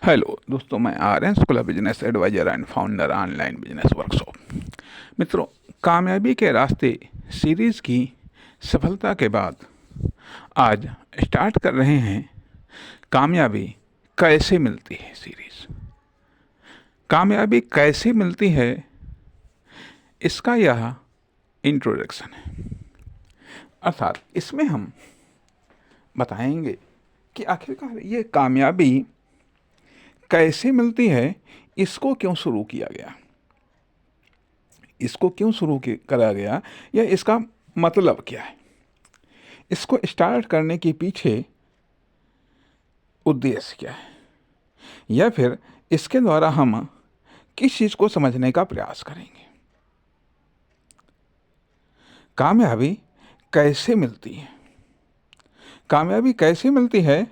Hello दोस्तों, मैं Aryan school of business advisor and founder online business workshop. मित्रों, कामयाबी के रास्ते सीरीज़ की सफलता के बाद आज स्टार्ट कर रहे हैं कामयाबी कैसे मिलती है सीरीज़। कामयाबी कैसे मिलती है, इसका यह इंट्रोडक्शन है। अर्थात इसमें हम बताएंगे कि आखिरकार ये कामयाबी कैसे मिलती है, इसको क्यों शुरू किया गया, इसको क्यों शुरू करा गया, या इसका मतलब क्या है, इसको स्टार्ट करने के पीछे उद्देश्य क्या है, या फिर इसके द्वारा हम किस चीज़ को समझने का प्रयास करेंगे। कामयाबी कैसे मिलती है, कामयाबी कैसे मिलती है,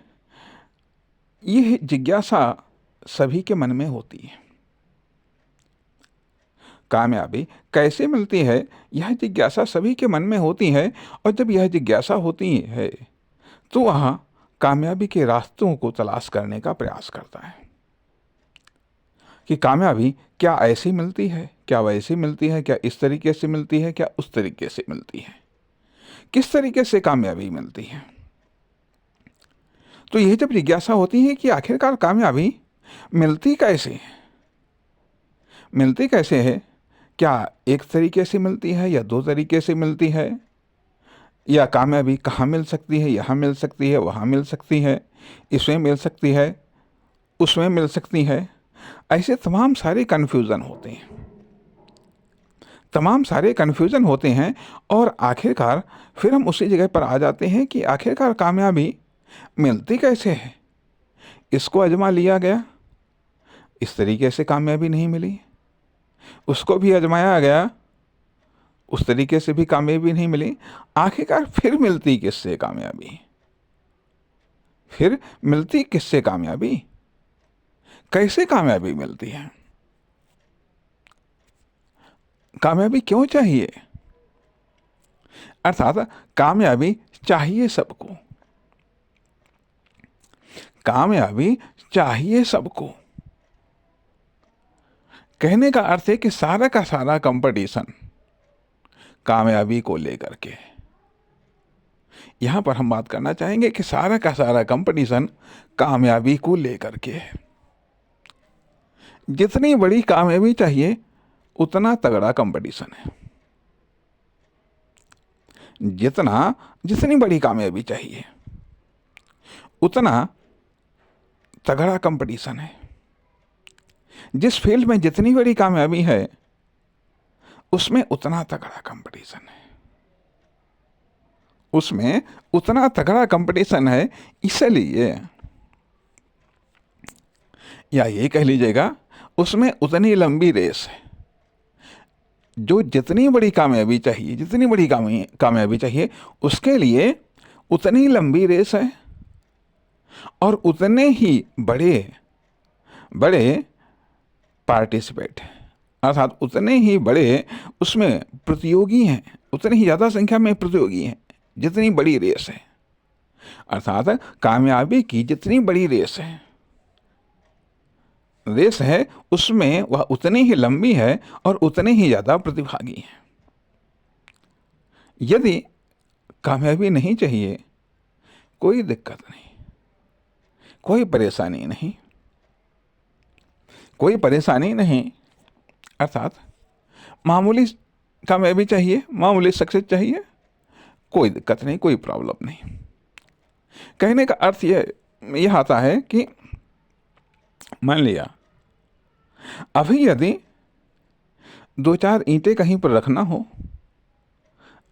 यह जिज्ञासा सभी के मन में होती है। कामयाबी कैसे मिलती है, यह जिज्ञासा सभी के मन में होती है। और जब यह जिज्ञासा होती है तो वह कामयाबी के रास्तों को तलाश करने का प्रयास करता है कि कामयाबी क्या ऐसी मिलती है, क्या वैसी मिलती है, क्या इस तरीके से मिलती है, क्या उस तरीके से मिलती है, किस तरीके से कामयाबी मिलती है। तो यह जब जिज्ञासा होती है कि आखिरकार कामयाबी मिलती कैसे है, मिलती कैसे है, क्या एक तरीके से मिलती है या दो तरीके से मिलती है, या कामयाबी कहाँ मिल सकती है, यहाँ मिल सकती है, वहाँ मिल सकती है, इसमें मिल सकती है, उसमें मिल सकती है, ऐसे तमाम सारे कन्फ्यूज़न होते हैं, तमाम सारे कन्फ्यूज़न होते हैं। और आखिरकार फिर हम उसी जगह पर आ जाते हैं कि आखिरकार कामयाबी मिलती कैसे है। इसको आजमा लिया गया, इस तरीके से कामयाबी नहीं मिली, उसको भी आजमाया गया, उस तरीके से भी कामयाबी नहीं मिली। आखिरकार फिर मिलती किससे कामयाबी, फिर मिलती किससे कामयाबी, कैसे कामयाबी मिलती है, कामयाबी क्यों चाहिए, अर्थात कामयाबी चाहिए सबको, कामयाबी चाहिए सबको। कहने का अर्थ है कि सारा का सारा कंपटीशन कामयाबी को लेकर के। यहां पर हम बात करना चाहेंगे कि सारा का सारा कंपटीशन कामयाबी को लेकर के है। जितनी बड़ी कामयाबी चाहिए उतना तगड़ा कंपटीशन है, जितनी बड़ी कामयाबी चाहिए उतना तगड़ा कंपटीशन है। जिस फील्ड में जितनी बड़ी कामयाबी है उसमें उतना तगड़ा कंपटीशन है, उसमें उतना तगड़ा कंपटीशन है। इसलिए, या ये कह लीजिएगा, उसमें उतनी लंबी रेस है। जो जितनी बड़ी कामयाबी चाहिए, जितनी बड़ी कामयाबी चाहिए, उसके लिए उतनी लंबी रेस है और उतने ही बड़े बड़े पार्टिसिपेट हैं, अर्थात उतने ही बड़े उसमें प्रतियोगी हैं, उतनी ही ज़्यादा संख्या में प्रतियोगी हैं जितनी बड़ी रेस है। अर्थात कामयाबी की जितनी बड़ी रेस है उसमें वह उतनी ही लंबी है और उतने ही ज़्यादा प्रतिभागी हैं। यदि कामयाबी नहीं चाहिए, कोई दिक्कत नहीं, कोई परेशानी नहीं, कोई परेशानी नहीं, अर्थात मामूली कामयाबी चाहिए, मामूली सक्सेस चाहिए, कोई दिक्कत नहीं, कोई प्रॉब्लम नहीं। कहने का अर्थ यह आता है कि मान लिया अभी यदि दो चार ईंटें कहीं पर रखना हो,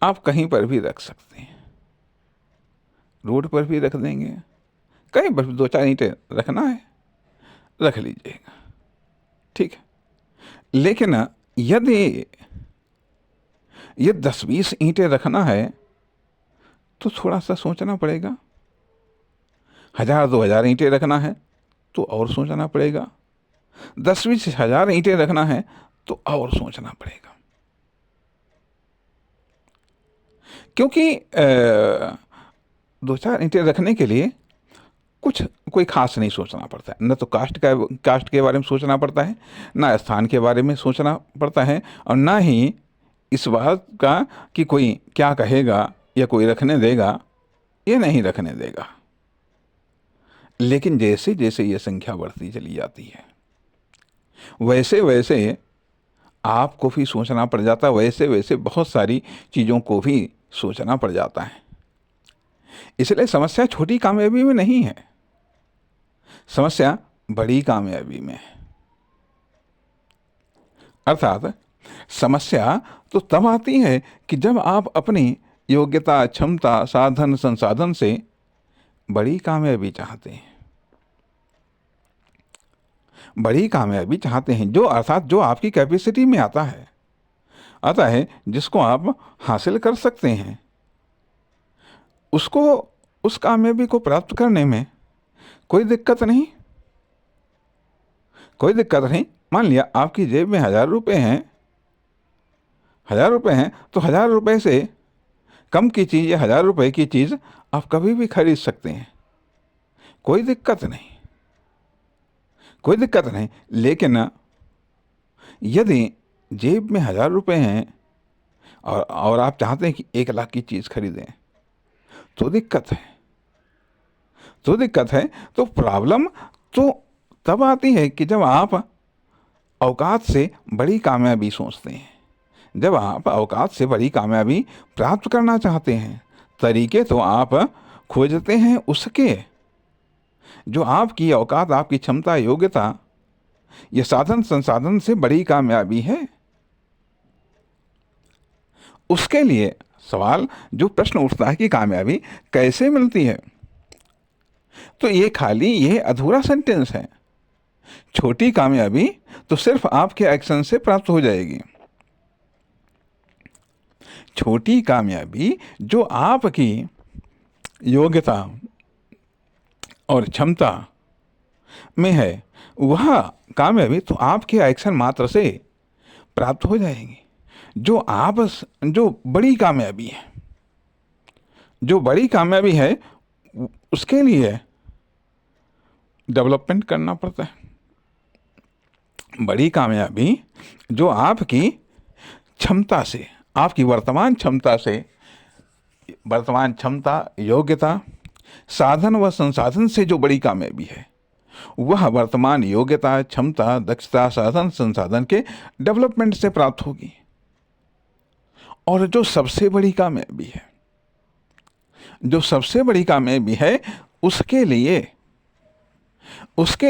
आप कहीं पर भी रख सकते हैं, रोड पर भी रख देंगे, कहीं पर दो चार ईंटें रखना है रख लीजिएगा, ठीक है। लेकिन यदि ये 10-20 ईंटें रखना है तो थोड़ा सा सोचना पड़ेगा। 1000-2000 ईंटें रखना है तो और सोचना पड़ेगा। 10-20 हजार ईंटें रखना है तो और सोचना पड़ेगा, क्योंकि दो चार ईंटें रखने के लिए कुछ कोई खास नहीं सोचना पड़ता है। न तो कास्ट के बारे में सोचना पड़ता है, ना स्थान के बारे में सोचना पड़ता है, और ना ही इस बात का कि कोई क्या कहेगा या कोई रखने देगा या नहीं रखने देगा। लेकिन जैसे जैसे ये संख्या बढ़ती चली जाती है, वैसे वैसे आपको भी सोचना पड़ जाता है, वैसे वैसे बहुत सारी चीज़ों को भी सोचना पड़ जाता है। इसलिए समस्या छोटी कामयाबी में नहीं है, समस्या बड़ी कामयाबी में है। अर्थात समस्या तो तब आती है कि जब आप अपनी योग्यता, क्षमता, साधन, संसाधन से बड़ी कामयाबी चाहते हैं, बड़ी कामयाबी चाहते हैं, जो अर्थात जो आपकी कैपेसिटी में आता है, जिसको आप हासिल कर सकते हैं, उसको, उस कामयाबी को प्राप्त करने में कोई दिक्कत नहीं, कोई दिक्कत नहीं। मान लिया आपकी जेब में 1000 रुपये हैं, 1000 रुपये हैं, तो 1000 रुपये से कम की चीज़ या 1000 रुपये की चीज़ आप कभी भी खरीद सकते हैं, कोई दिक्कत नहीं, कोई दिक्कत नहीं। लेकिन यदि जेब में 1000 रुपये हैं और आप चाहते हैं कि 1 लाख की चीज़ खरीदें, तो दिक्कत है, तो दिक्कत है। तो प्रॉब्लम तो तब आती है कि जब आप औकात से बड़ी कामयाबी सोचते हैं, जब आप औकात से बड़ी कामयाबी प्राप्त करना चाहते हैं। तरीके तो आप खोजते हैं उसके जो आपकी औकात, आपकी क्षमता, योग्यता, ये साधन संसाधन से बड़ी कामयाबी है। उसके लिए सवाल, जो प्रश्न उठता है कि कामयाबी कैसे मिलती है, तो ये खाली ये अधूरा सेंटेंस है। छोटी कामयाबी तो सिर्फ आपके एक्शन से प्राप्त हो जाएगी। छोटी कामयाबी जो आपकी योग्यता और क्षमता में है, वह कामयाबी तो आपके एक्शन मात्र से प्राप्त हो जाएगी। जो बड़ी कामयाबी है, जो बड़ी कामयाबी है, उसके लिए डेवलपमेंट करना पड़ता है। बड़ी कामयाबी जो आपकी क्षमता से, आपकी वर्तमान क्षमता, योग्यता, साधन व संसाधन से जो बड़ी कामयाबी है, वह वर्तमान योग्यता, क्षमता, दक्षता, साधन, संसाधन के डेवलपमेंट से प्राप्त होगी। और जो सबसे बड़ी कामयाबी है, जो सबसे बड़ी कामयाबी है, उसके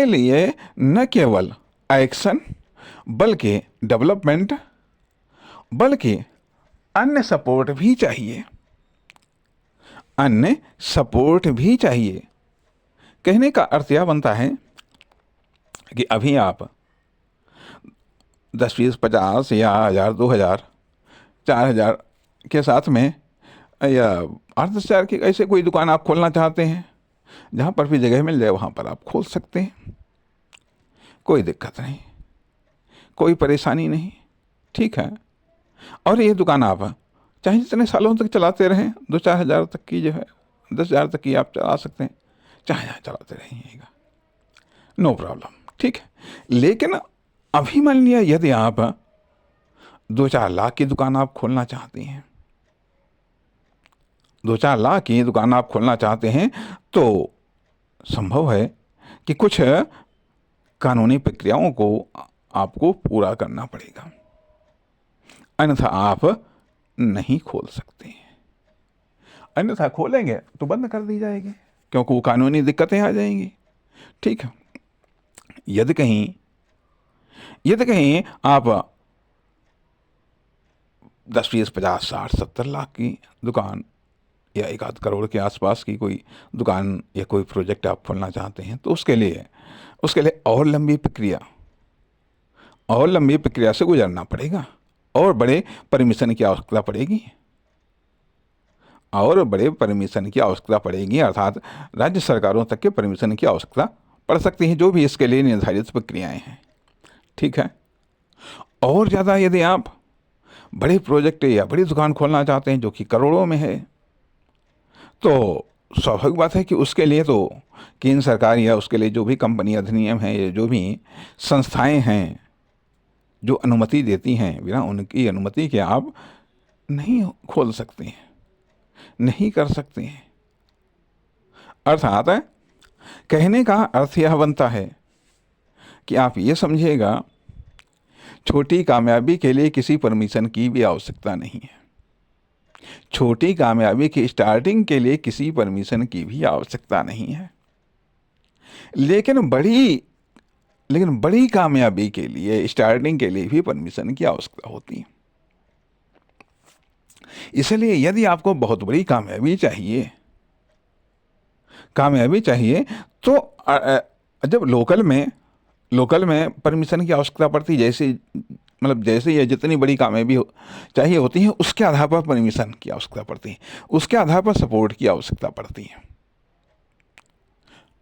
लिए न केवल एक्शन बल्कि डेवलपमेंट, बल्कि अन्य सपोर्ट भी चाहिए, अन्य सपोर्ट भी चाहिए। कहने का अर्थ यह बनता है कि अभी आप 10, 20, 50 या 1000, 2000, 4000 के साथ में या 8-10 की ऐसे कोई दुकान आप खोलना चाहते हैं, जहाँ पर भी जगह मिल जाए वहाँ पर आप खोल सकते हैं, कोई दिक्कत नहीं, कोई परेशानी नहीं, ठीक है। और ये दुकान आप चाहे जितने सालों तक चलाते रहें, 2-4 हज़ार तक की जो है, 10,000 तक की आप चला सकते हैं, चाहे यहाँ चलाते रहिएगा, नो प्रॉब्लम, ठीक है। लेकिन अभी मान लिया यदि आप 2-4 लाख की दुकान आप खोलना चाहते हैं, 2-4 लाख की दुकान आप खोलना चाहते हैं, तो संभव है कि कुछ कानूनी प्रक्रियाओं को आपको पूरा करना पड़ेगा, अन्यथा आप नहीं खोल सकते हैं। अन्यथा खोलेंगे तो बंद कर दी जाएगी, क्योंकि वो कानूनी दिक्कतें आ जाएंगी, ठीक है। यदि कहीं आप 10, 20, 50, 60, 70 लाख की दुकान या 1-8 करोड़ के आसपास की कोई दुकान या कोई प्रोजेक्ट आप खोलना चाहते हैं, तो उसके लिए और लंबी प्रक्रिया से गुजरना पड़ेगा, और बड़े परमिशन की आवश्यकता पड़ेगी, अर्थात राज्य सरकारों तक के परमिशन की आवश्यकता पड़ सकती है, जो भी इसके लिए निर्धारित प्रक्रियाएं हैं, ठीक है। और ज़्यादा यदि आप बड़े प्रोजेक्ट या बड़ी दुकान खोलना चाहते हैं जो कि करोड़ों में है, तो स्वाभाविक बात है कि उसके लिए तो केंद्र सरकार या उसके लिए जो भी कंपनी अधिनियम है या जो भी संस्थाएं हैं जो अनुमति देती हैं, बिना उनकी अनुमति के आप नहीं खोल सकते हैं, नहीं कर सकते हैं। अर्थात कहने का अर्थ यह बनता है कि आप ये समझिएगा, छोटी कामयाबी के लिए किसी परमिशन की भी आवश्यकता नहीं है। छोटी कामयाबी की स्टार्टिंग के लिए किसी परमिशन की भी आवश्यकता नहीं है, लेकिन बड़ी कामयाबी के लिए, स्टार्टिंग के लिए भी परमिशन की आवश्यकता होती है। इसलिए यदि आपको बहुत बड़ी कामयाबी चाहिए तो जब लोकल में परमिशन की आवश्यकता पड़ती, जैसे ये जितनी बड़ी कामयाबी चाहिए होती है, उसके आधार पर परमिशन की आवश्यकता पड़ती है, उसके आधार पर सपोर्ट की आवश्यकता पड़ती है,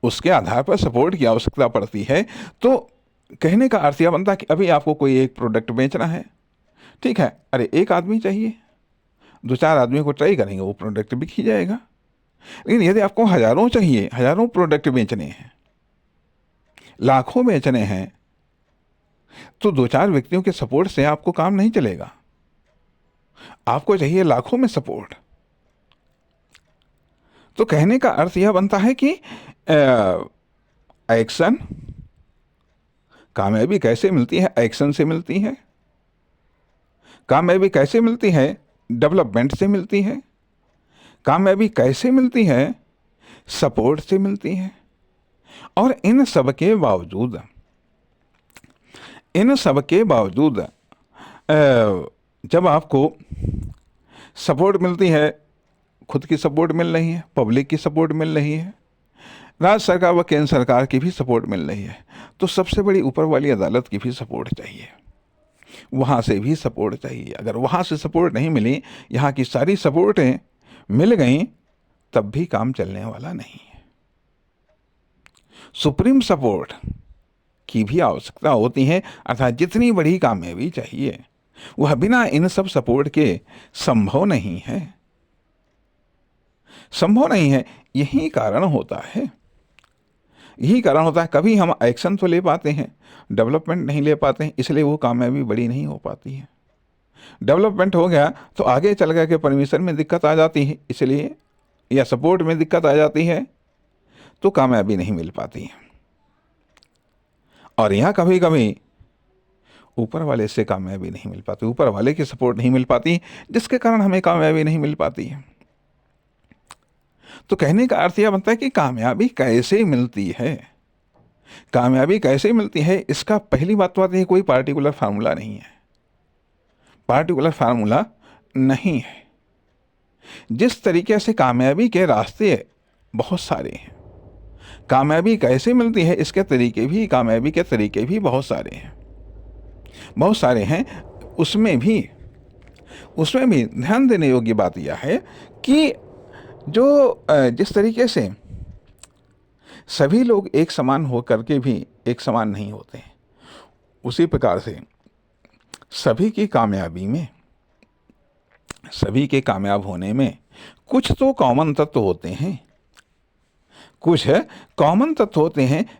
उसके आधार पर सपोर्ट की आवश्यकता पड़ती है। तो कहने का अर्थ यह बनता है कि अभी आपको कोई एक प्रोडक्ट बेचना है, ठीक है, अरे एक आदमी चाहिए, 2-4 आदमी को ट्राई करेंगे, वो प्रोडक्ट बिक ही जाएगा। लेकिन यदि आपको हज़ारों चाहिए, हज़ारों प्रोडक्ट बेचने हैं, लाखों बेचने हैं, तो 2-4 व्यक्तियों के सपोर्ट से आपको काम नहीं चलेगा, आपको चाहिए लाखों में सपोर्ट। तो कहने का अर्थ यह बनता है कि एक्शन, कामयाबी कैसे मिलती है? एक्शन से मिलती है। कामयाबी कैसे मिलती है? डेवलपमेंट से मिलती है। कामयाबी कैसे मिलती है? सपोर्ट से मिलती है। और इन सब के बावजूद जब आपको सपोर्ट मिलती है, खुद की सपोर्ट मिल रही है, पब्लिक की सपोर्ट मिल रही है, राज्य सरकार व केंद्र सरकार की भी सपोर्ट मिल रही है, तो सबसे बड़ी ऊपर वाली अदालत की भी सपोर्ट चाहिए, वहाँ से भी सपोर्ट चाहिए। अगर वहाँ से सपोर्ट नहीं मिली, यहाँ की सारी सपोर्टें मिल गई, तब भी काम चलने वाला नहीं है। सुप्रीम सपोर्ट की भी आवश्यकता होती है, अर्थात जितनी बड़ी कामयाबी चाहिए वह बिना इन सब सपोर्ट के संभव नहीं है। यही कारण होता है कभी हम एक्शन तो ले पाते हैं, डेवलपमेंट नहीं ले पाते हैं, इसलिए वो कामयाबी बड़ी नहीं हो पाती है। डेवलपमेंट हो गया तो आगे चल गया कि परमिशन में दिक्कत आ जाती है, इसलिए, या सपोर्ट में दिक्कत आ जाती है, तो कामयाबी नहीं मिल पाती है। और यहाँ कभी कभी ऊपर वाले से कामयाबी नहीं मिल पाती, ऊपर वाले की सपोर्ट नहीं मिल पाती, जिसके कारण हमें कामयाबी नहीं मिल पाती है। तो कहने का अर्थ यह बनता है कि कामयाबी कैसे मिलती है? कामयाबी कैसे मिलती है, इसका पहली बात तो आती है, कोई पार्टिकुलर फार्मूला नहीं है। पार्टिकुलर फार्मूला नहीं है। जिस तरीके से कामयाबी के रास्ते बहुत सारे हैं, कामयाबी कैसे मिलती है इसके तरीके भी, कामयाबी के तरीके भी बहुत सारे हैं। उसमें भी ध्यान देने योग्य बात यह है कि जिस तरीके से सभी लोग एक समान हो करके भी एक समान नहीं होते हैं, उसी प्रकार से सभी के कामयाब होने में कुछ तो कॉमन तत्व होते हैं,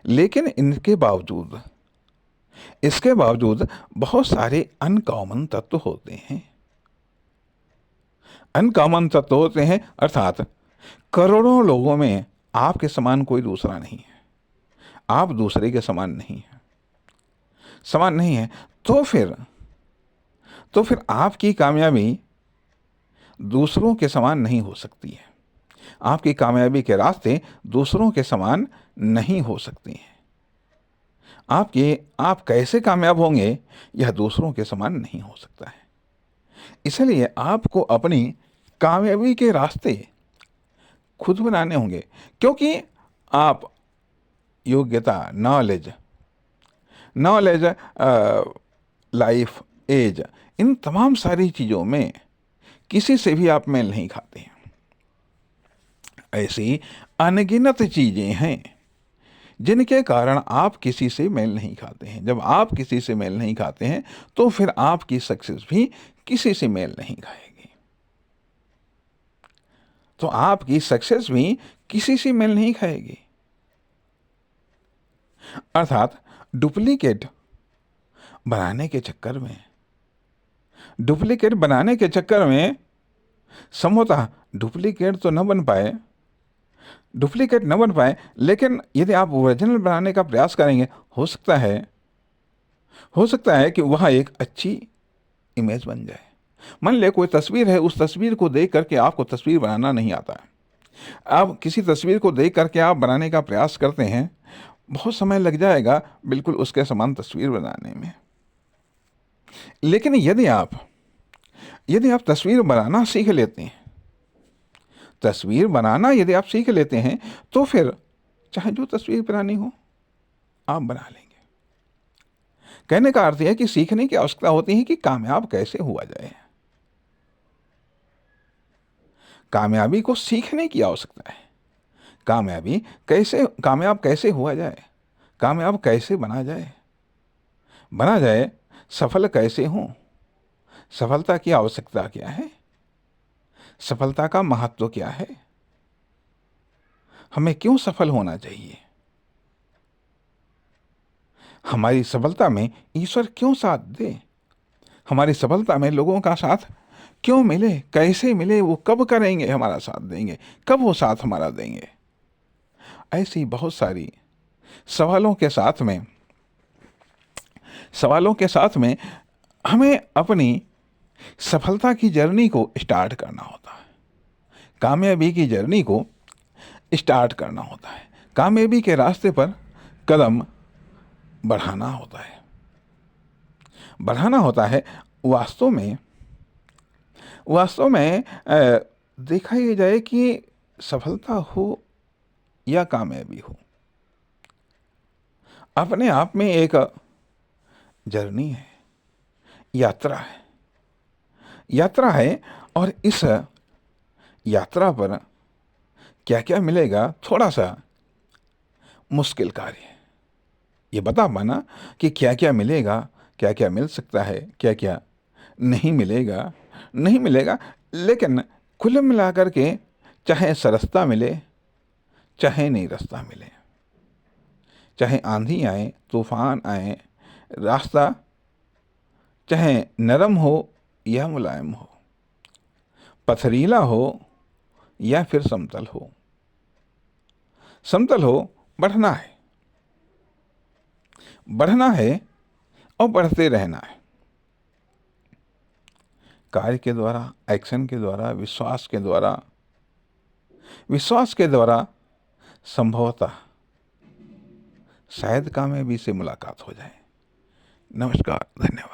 लेकिन इसके बावजूद बहुत सारे अनकॉमन तत्व होते हैं। अर्थात करोड़ों लोगों में आपके समान कोई दूसरा नहीं है, आप दूसरे के समान नहीं है, तो फिर आपकी कामयाबी दूसरों के समान नहीं हो सकती है। आपकी कामयाबी के रास्ते दूसरों के समान नहीं हो सकते हैं। आप कैसे कामयाब होंगे, यह दूसरों के समान नहीं हो सकता है। इसलिए आपको अपनी कामयाबी के रास्ते खुद बनाने होंगे, क्योंकि आप योग्यता, नॉलेज, लाइफ, एज, इन तमाम सारी चीज़ों में किसी से भी आप मेल नहीं खाते हैं। ऐसी अनगिनत चीज़ें हैं जिनके कारण आप किसी से मेल नहीं खाते हैं। जब आप किसी से मेल नहीं खाते हैं तो फिर आपकी सक्सेस भी किसी से मेल नहीं खाएगी। तो आपकी सक्सेस भी किसी से मेल नहीं खाएगी। अर्थात डुप्लीकेट बनाने के चक्कर में संभवतः डुप्लीकेट न बन पाए, लेकिन यदि आप ओरिजिनल बनाने का प्रयास करेंगे, हो सकता है कि वह एक अच्छी इमेज बन जाए। मान लीजिए कोई तस्वीर है, उस तस्वीर को देख करके आपको तस्वीर बनाना नहीं आता है। आप किसी तस्वीर को देख करके आप बनाने का प्रयास करते हैं, बहुत समय लग जाएगा बिल्कुल उसके समान तस्वीर बनाने में। लेकिन यदि आप तस्वीर बनाना सीख लेते हैं, तो फिर चाहे जो तस्वीर बनानी हो आप बना लेंगे। कहने का अर्थ है कि सीखने की आवश्यकता होती है कि कामयाब कैसे हुआ जाए। कामयाबी को सीखने की आवश्यकता है। कामयाब कैसे हुआ जाए, कामयाब कैसे बना जाए, सफल कैसे हो, सफलता की आवश्यकता क्या है, सफलता का महत्व क्या है, हमें क्यों सफल होना चाहिए, हमारी सफलता में ईश्वर क्यों साथ दे, हमारी सफलता में लोगों का साथ क्यों मिले, कैसे मिले, वो कब करेंगे, हमारा साथ देंगे, कब वो साथ हमारा देंगे। ऐसी बहुत सारी सवालों के साथ में हमें अपनी सफलता की जर्नी को स्टार्ट करना होता है, कामयाबी की जर्नी को स्टार्ट करना होता है, कामयाबी के रास्ते पर कदम बढ़ाना होता है। वास्तव में देखा ये जाए कि सफलता हो या कामयाबी हो, अपने आप में एक जर्नी है, यात्रा है। और इस यात्रा पर क्या क्या मिलेगा, थोड़ा सा मुश्किल कार्य है ये बता पाना कि क्या क्या मिलेगा, क्या क्या मिल सकता है, क्या क्या नहीं मिलेगा। लेकिन कुल मिलाकर के चाहे सरसता मिले, चाहे नहीं रास्ता मिले, चाहे आंधी आए, तूफान आए, रास्ता चाहे नरम हो या मुलायम हो, पथरीला हो या फिर समतल हो, बढ़ना है और बढ़ते रहना है। कार्य के द्वारा, एक्शन के द्वारा, विश्वास के द्वारा संभवतः शायद कामयाबी से मुलाकात हो जाए। नमस्कार, धन्यवाद।